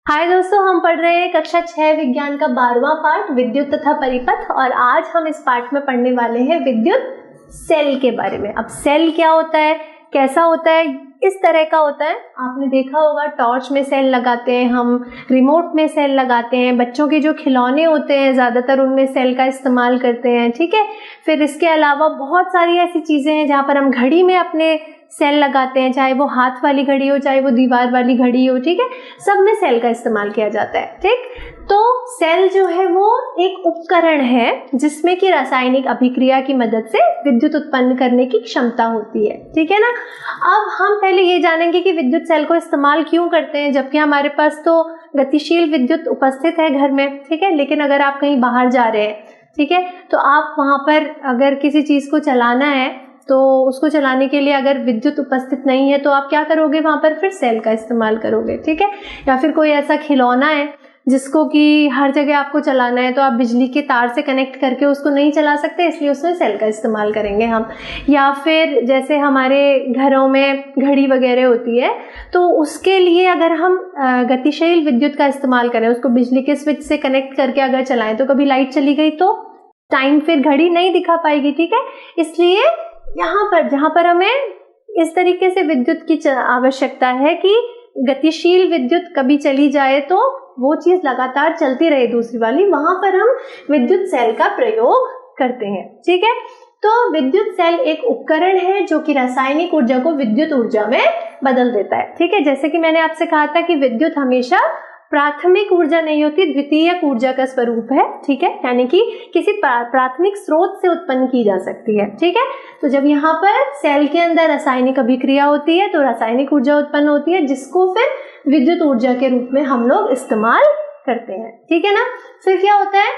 हाय दोस्तों, हम पढ़ रहे हैं कक्षा 6 विज्ञान का 12वां पार्ट विद्युत तथा परिपथ। और आज हम इस पार्ट में पढ़ने वाले हैं विद्युत सेल के बारे में। अब सेल क्या होता है, कैसा होता है, इस तरह का होता है। आपने देखा होगा टॉर्च में सेल लगाते हैं, हम रिमोट में सेल लगाते हैं, बच्चों के जो खिलौने होते हैं ज़्यादातर उनमें सेल का इस्तेमाल करते हैं। ठीक है, फिर इसके अलावा बहुत सारी ऐसी चीज़ें हैं जहाँ पर हम घड़ी में अपने सेल लगाते हैं, चाहे वो हाथ वाली घड़ी हो चाहे वो दीवार वाली घड़ी हो। ठीक है, सब में सेल का इस्तेमाल किया जाता है। ठीक, तो सेल जो है वो एक उपकरण है जिसमें कि रासायनिक अभिक्रिया की मदद से विद्युत उत्पन्न करने की क्षमता होती है। ठीक है ना। अब हम पहले ये जानेंगे कि विद्युत सेल को इस्तेमाल क्यों करते हैं, जबकि हमारे पास तो गतिशील विद्युत उपस्थित है घर में। ठीक है, लेकिन अगर आप कहीं बाहर जा रहे हैं, ठीक है, तो आप वहां पर अगर किसी चीज को चलाना है तो उसको चलाने के लिए अगर विद्युत उपस्थित नहीं है तो आप क्या करोगे, वहां पर फिर सेल का इस्तेमाल करोगे। ठीक है, या फिर कोई ऐसा खिलौना है जिसको कि हर जगह आपको चलाना है तो आप बिजली के तार से कनेक्ट करके उसको नहीं चला सकते, इसलिए उसमें सेल का इस्तेमाल करेंगे हम। या फिर जैसे हमारे घरों में घड़ी वगैरह होती है तो उसके लिए अगर हम गतिशील विद्युत का इस्तेमाल करें, उसको बिजली के स्विच से कनेक्ट करके अगर चलाएं तो कभी लाइट चली गई तो टाइम फिर घड़ी नहीं दिखा पाएगी। ठीक है, इसलिए यहाँ पर जहाँ पर हमें इस तरीके से विद्युत की आवश्यकता है कि गतिशील विद्युत कभी चली जाए तो वो चीज लगातार चलती रहे दूसरी वाली, वहां पर हम विद्युत सेल का प्रयोग करते हैं। ठीक है, तो विद्युत सेल एक उपकरण है जो कि रासायनिक ऊर्जा को विद्युत ऊर्जा में बदल देता है। ठीक है, जैसे कि मैंने आपसे कहा था कि विद्युत हमेशा प्राथमिक ऊर्जा नहीं होती, द्वितीयक ऊर्जा का स्वरूप है। ठीक है, यानी कि किसी प्राथमिक स्रोत से उत्पन्न की जा सकती है। ठीक है, तो जब यहाँ पर सेल के अंदर रासायनिक अभिक्रिया होती है तो रासायनिक ऊर्जा उत्पन्न होती है जिसको फिर विद्युत ऊर्जा के रूप में हम लोग इस्तेमाल करते हैं। ठीक है ना। फिर क्या होता है,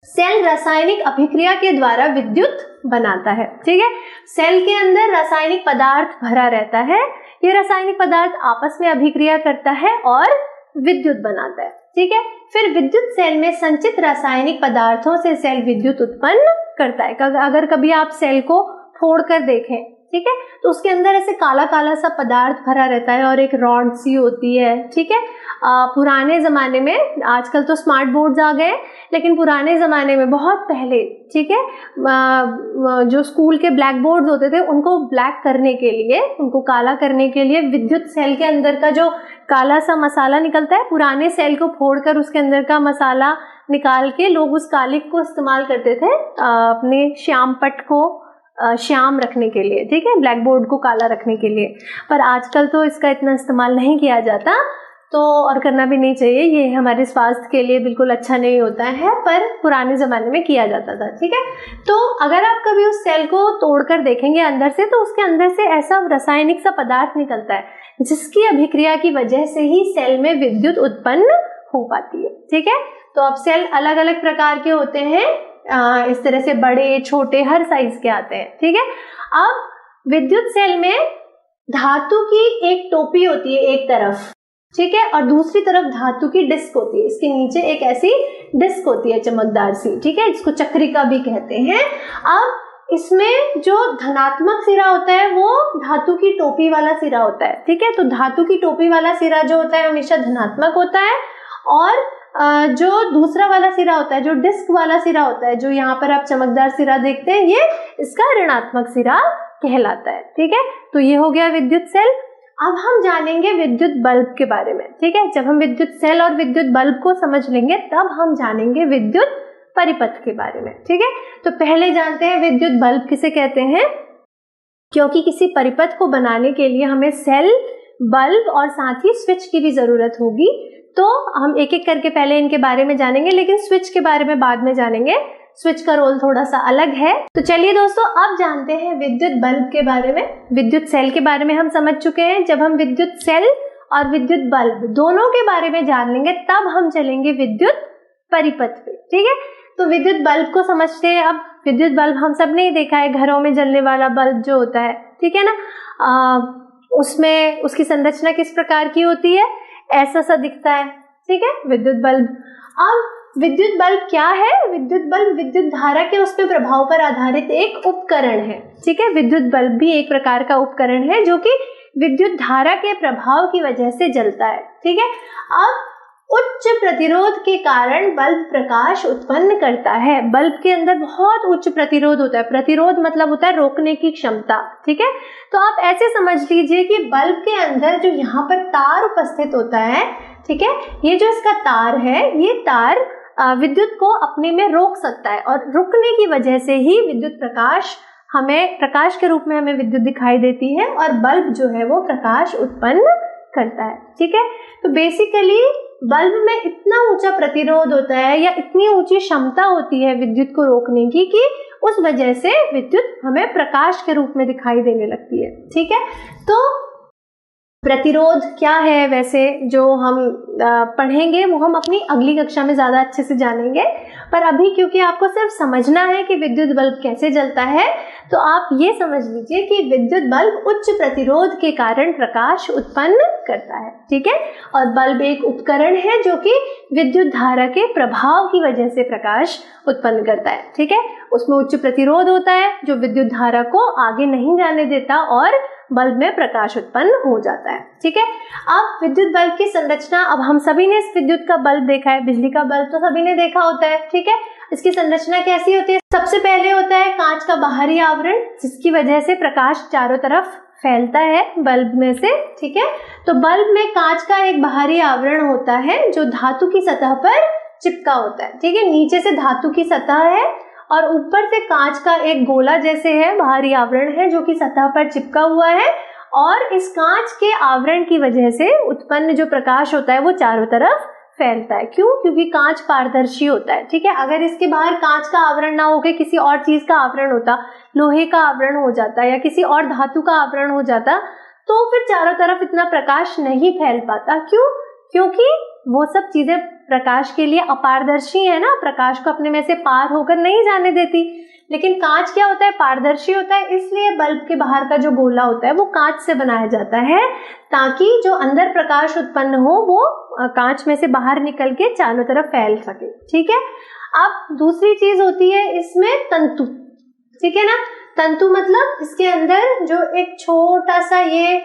सेल रासायनिक अभिक्रिया के द्वारा विद्युत बनाता है। ठीक है, सेल के अंदर रासायनिक पदार्थ भरा रहता है, ये रासायनिक पदार्थ आपस में अभिक्रिया करता है और विद्युत बनाता है। ठीक है, फिर विद्युत सेल में संचित रासायनिक पदार्थों से सेल विद्युत उत्पन्न करता है। अगर कभी आप सेल को फोड़कर देखें, ठीक है, तो उसके अंदर ऐसे काला काला सा पदार्थ भरा रहता है और एक रॉड सी होती है। ठीक है, पुराने जमाने में, आजकल तो स्मार्ट बोर्ड्स आ गए, लेकिन पुराने जमाने में बहुत पहले, ठीक है, जो स्कूल के ब्लैक बोर्ड्स होते थे उनको ब्लैक करने के लिए, उनको काला करने के लिए विद्युत सेल के अंदर का जो काला सा मसाला निकलता है, पुराने सेल को फोड़कर उसके अंदर का मसाला निकाल के लोग उस कालिक को इस्तेमाल करते थे अपने श्याम पट को श्याम रखने के लिए। ठीक है, ब्लैक बोर्ड को काला रखने के लिए। पर आजकल तो इसका इतना इस्तेमाल नहीं किया जाता, तो और करना भी नहीं चाहिए, ये हमारे स्वास्थ्य के लिए बिल्कुल अच्छा नहीं होता है, पर पुराने ज़माने में किया जाता था। ठीक है, तो अगर आप कभी उस सेल को तोड़कर देखेंगे अंदर से तो उसके अंदर से ऐसा रासायनिक सा पदार्थ निकलता है जिसकी अभिक्रिया की वजह से ही सेल में विद्युत उत्पन्न हो पाती है। ठीक है, तो अब सेल अलग अलग प्रकार के होते हैं, इस तरह से बड़े छोटे हर साइज के आते हैं। ठीक है, अब विद्युत सेल में धातु की एक टोपी होती है एक तरफ, ठीक है, और दूसरी तरफ धातु की डिस्क होती है, इसके नीचे एक ऐसी डिस्क होती है चमकदार सी। ठीक है, इसको चक्रिका भी कहते हैं। अब इसमें जो धनात्मक सिरा होता है वो धातु की टोपी वाला सिरा होता है। ठीक है, तो धातु की टोपी वाला सिरा जो होता है हमेशा धनात्मक होता है, और जो दूसरा वाला सिरा होता है, जो डिस्क वाला सिरा होता है, जो यहाँ पर आप चमकदार सिरा देखते हैं, ये इसका ऋणात्मक सिरा कहलाता है। ठीक है, तो ये हो गया विद्युत सेल। अब हम जानेंगे विद्युत बल्ब के बारे में। ठीक है, जब हम विद्युत सेल और विद्युत बल्ब को समझ लेंगे तब हम जानेंगे विद्युत परिपथ के बारे में। ठीक है, तो पहले जानते हैं विद्युत बल्ब किसे कहते हैं। क्योंकि किसी परिपथ को बनाने के लिए हमें सेल, बल्ब और साथ ही स्विच की भी जरूरत होगी, तो हम एक एक करके पहले इनके बारे में जानेंगे, लेकिन स्विच के बारे में बाद में जानेंगे, स्विच का रोल थोड़ा सा अलग है। तो चलिए दोस्तों, अब जानते हैं विद्युत बल्ब के बारे में। विद्युत सेल के बारे में हम समझ चुके हैं, जब हम विद्युत सेल और विद्युत बल्ब दोनों के बारे में जान लेंगे तब हम चलेंगे विद्युत परिपथ पे। ठीक है, तो विद्युत बल्ब को समझते हैं। अब विद्युत बल्ब हम सब ने देखा है, घरों में जलने वाला बल्ब जो होता है, ठीक है ना, उसमें उसकी संरचना किस प्रकार की होती है, ऐसा सा दिखता है। ठीक है, विद्युत बल्ब। अब विद्युत बल्ब क्या है, विद्युत बल्ब विद्युत धारा के उस पे प्रभाव पर आधारित एक उपकरण है। ठीक है, विद्युत बल्ब भी एक प्रकार का उपकरण है जो कि विद्युत धारा के प्रभाव की वजह से जलता है। ठीक है, अब उच्च प्रतिरोध के कारण बल्ब प्रकाश उत्पन्न करता है। बल्ब के अंदर बहुत उच्च प्रतिरोध होता है। प्रतिरोध मतलब होता है रोकने की क्षमता। ठीक है, तो आप ऐसे समझ लीजिए कि बल्ब के अंदर जो यहाँ पर तार उपस्थित होता है, ठीक है, ये जो इसका तार है, ये तार विद्युत को अपने में रोक सकता है और रुकने की वजह से ही विद्युत प्रकाश हमें प्रकाश के रूप में हमें विद्युत दिखाई देती है और बल्ब जो है वो प्रकाश उत्पन्न करता है। ठीक है, तो बेसिकली बल्ब में इतना ऊंचा प्रतिरोध होता है या इतनी ऊंची क्षमता होती है विद्युत को रोकने की कि उस वजह से विद्युत हमें प्रकाश के रूप में दिखाई देने लगती है। ठीक है, तो प्रतिरोध क्या है वैसे जो हम पढ़ेंगे वो हम अपनी अगली कक्षा में ज़्यादा अच्छे से जानेंगे, पर अभी क्योंकि आपको सिर्फ समझना है कि विद्युत बल्ब कैसे जलता है, तो आप ये समझ लीजिए कि विद्युत बल्ब उच्च प्रतिरोध के कारण प्रकाश उत्पन्न करता है। ठीक है, और बल्ब एक उपकरण है जो कि विद्युत धारा के प्रभाव की वजह से प्रकाश उत्पन्न करता है। ठीक है, उसमें उच्च प्रतिरोध होता है जो विद्युत धारा को आगे नहीं जाने देता और बल्ब में प्रकाश उत्पन्न हो जाता है। ठीक है, अब विद्युत बल्ब की संरचना, अब हम सभी ने इस विद्युत का बल्ब देखा है, बिजली का बल्ब तो सभी ने देखा होता है। ठीक है, इसकी संरचना कैसी होती है? सबसे पहले होता है कांच का बाहरी आवरण, जिसकी वजह से प्रकाश चारों तरफ फैलता है बल्ब में से। ठीक है, तो बल्ब में कांच का एक बाहरी आवरण होता है जो धातु की सतह पर चिपका होता है। ठीक है, नीचे से धातु की सतह है और ऊपर से कांच का एक गोला जैसे है बाहरी आवरण है जो कि सतह पर चिपका हुआ है, और इस कांच के आवरण की वजह से उत्पन्न जो प्रकाश होता है वो चारों तरफ फैलता है। क्यों? क्योंकि कांच पारदर्शी होता है। ठीक है, अगर इसके बाहर कांच का आवरण ना होकर किसी और चीज का आवरण होता, लोहे का आवरण हो जाता या किसी और धातु का आवरण हो जाता, तो फिर चारों तरफ इतना प्रकाश नहीं फैल पाता। क्यों? क्योंकि वो सब चीजें प्रकाश के लिए अपारदर्शी है ना, प्रकाश को अपने में से पार होकर नहीं जाने देती। लेकिन कांच क्या होता है? पारदर्शी होता है, इसलिए बल्ब के बाहर का जो गोला होता है वो कांच से बनाया जाता है ताकि जो अंदर प्रकाश उत्पन्न हो वो कांच में से बाहर निकल के चारों तरफ फैल सके। ठीक है, अब दूसरी चीज होती है इसमें तंतु। ठीक है ना, तंतु मतलब इसके अंदर जो एक छोटा सा ये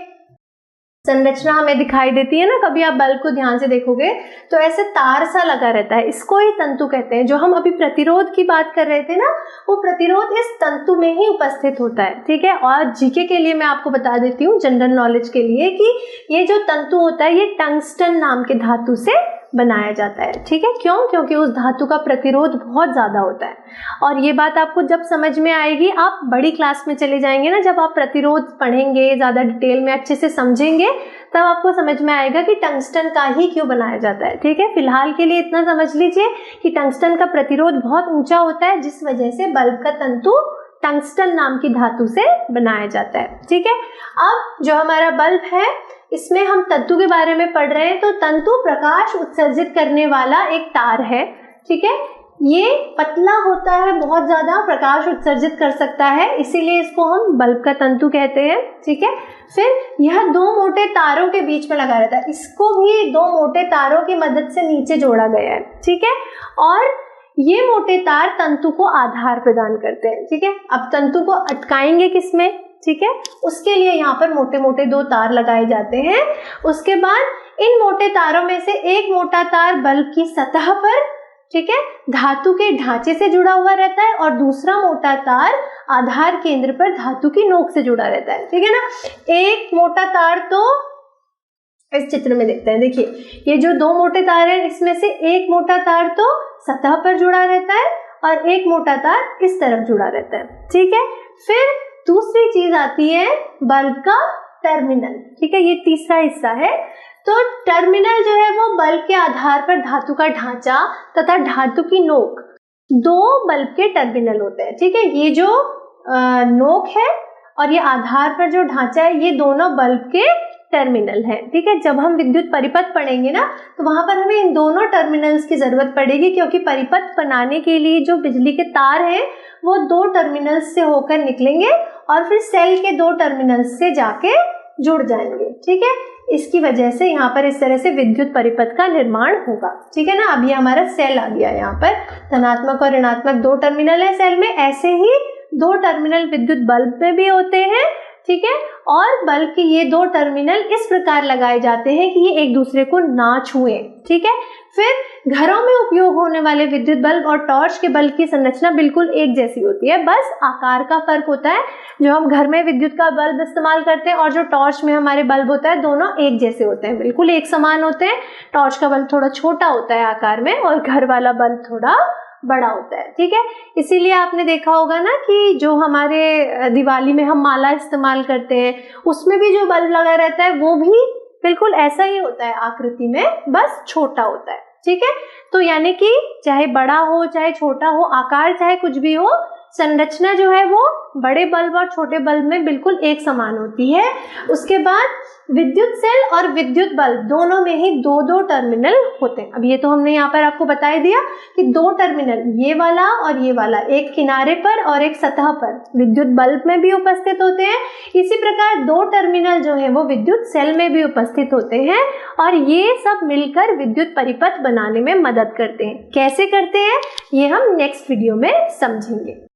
संरचना हमें दिखाई देती है ना, कभी आप बल्ब को ध्यान से देखोगे तो ऐसे तार सा लगा रहता है, इसको ही तंतु कहते हैं। जो हम अभी प्रतिरोध की बात कर रहे थे ना, वो प्रतिरोध इस तंतु में ही उपस्थित होता है। ठीक है, और जीके के लिए मैं आपको बता देती हूँ, जनरल नॉलेज के लिए, कि ये जो तंतु होता है ये टंगस्टन नाम के धातु से बनाया जाता है। ठीक है, क्यों? क्योंकि उस धातु का प्रतिरोध बहुत ज्यादा होता है। और ये बात आपको जब समझ में आएगी, आप बड़ी क्लास में चले जाएंगे ना, जब आप प्रतिरोध पढ़ेंगे, ज्यादा डिटेल में अच्छे से समझेंगे, तब आपको समझ में आएगा कि टंगस्टन का ही क्यों बनाया जाता है। ठीक है, फिलहाल के लिए इतना समझ लीजिए कि टंगस्टन का प्रतिरोध बहुत ऊंचा होता है, जिस वजह से बल्ब का तंतु टंगस्टन नाम की धातु से बनाया जाता है। ठीक है, अब जो हमारा बल्ब है इसमें हम तंतु के बारे में पढ़ रहे हैं। तो तंतु प्रकाश उत्सर्जित करने वाला एक तार है। ठीक है, ये पतला होता है, बहुत ज्यादा प्रकाश उत्सर्जित कर सकता है, इसीलिए इसको हम बल्ब का तंतु कहते हैं। ठीक है, फिर यह दो मोटे तारों के बीच में लगा रहता है, इसको भी दो मोटे तारों की मदद से नीचे जोड़ा गया है। ठीक है, और ये मोटे तार तंतु को आधार प्रदान करते हैं। ठीक है, अब तंतु को अटकाएंगे किसमें? ठीक है, उसके लिए यहाँ पर मोटे मोटे दो तार लगाए जाते हैं। उसके बाद इन मोटे तारों में से एक मोटा तार बल्ब की सतह पर, ठीक है, धातु के ढांचे से जुड़ा हुआ रहता है और दूसरा मोटा तार आधार केंद्र पर धातु की नोक से जुड़ा रहता है। ठीक है ना, एक मोटा तार तो इस चित्र में देखते हैं, देखिए ये जो दो मोटे तार हैं इसमें से एक मोटा तार तो सतह पर जुड़ा रहता है और एक मोटा तार इस तरफ जुड़ा रहता है। ठीक है, फिर दूसरी चीज आती है बल्ब का टर्मिनल। ठीक है, ये तीसरा हिस्सा है। तो टर्मिनल जो है वो बल्ब के आधार पर धातु का ढांचा तथा धातु की नोक, दो बल्ब के टर्मिनल होते हैं। ठीक है, ये जो नोक है और ये आधार पर जो ढांचा है, ये दोनों बल्ब के टर्मिनल है। ठीक है, जब हम विद्युत परिपथ पढ़ेंगे ना, तो वहां पर हमें इन दोनों टर्मिनल्स की जरूरत पड़ेगी, क्योंकि परिपथ बनाने के लिए जो बिजली के तार हैं वो दो टर्मिनल्स से होकर निकलेंगे और फिर सेल के दो टर्मिनल्स से जाके जुड़ जाएंगे। ठीक है, इसकी वजह से यहाँ पर इस तरह से विद्युत परिपथ का निर्माण होगा। ठीक है ना, अब ये हमारा सेल आ गया, यहाँ पर धनात्मक और ऋणात्मक दो टर्मिनल है सेल में। ऐसे ही दो टर्मिनल विद्युत बल्ब में भी होते हैं। ठीक है, और बल्ब के ये दो टर्मिनल इस प्रकार लगाए जाते हैं कि ये एक दूसरे को ना छुएं। ठीक है, फिर घरों में उपयोग होने वाले विद्युत बल्ब और टॉर्च के बल्ब की संरचना बिल्कुल एक जैसी होती है, बस आकार का फर्क होता है। जो हम घर में विद्युत का बल्ब इस्तेमाल करते हैं और जो टॉर्च में हमारे बल्ब होता है, दोनों एक जैसे होते हैं, बिल्कुल एक समान होते हैं। टॉर्च का बल्ब थोड़ा छोटा होता है आकार में और घर वाला बल्ब थोड़ा बड़ा होता है। ठीक है, इसीलिए आपने देखा होगा ना कि जो हमारे दिवाली में हम माला इस्तेमाल करते हैं, उसमें भी जो बल्ब लगा रहता है वो भी बिल्कुल ऐसा ही होता है आकृति में, बस छोटा होता है। ठीक है, तो यानी कि चाहे बड़ा हो चाहे छोटा हो, आकार चाहे कुछ भी हो, संरचना जो है वो बड़े बल्ब और छोटे बल्ब में बिल्कुल एक समान होती है। उसके बाद विद्युत सेल और विद्युत बल्ब दोनों में ही दो दो टर्मिनल होते हैं। अब ये तो हमने यहाँ पर आपको बता ही दिया कि दो टर्मिनल, ये वाला और ये वाला, एक किनारे पर और एक सतह पर विद्युत बल्ब में भी उपस्थित होते हैं। इसी प्रकार दो टर्मिनल जो है वो विद्युत सेल में भी उपस्थित होते हैं और ये सब मिलकर विद्युत परिपथ बनाने में मदद करते हैं। कैसे करते हैं ये हम नेक्स्ट वीडियो में समझेंगे।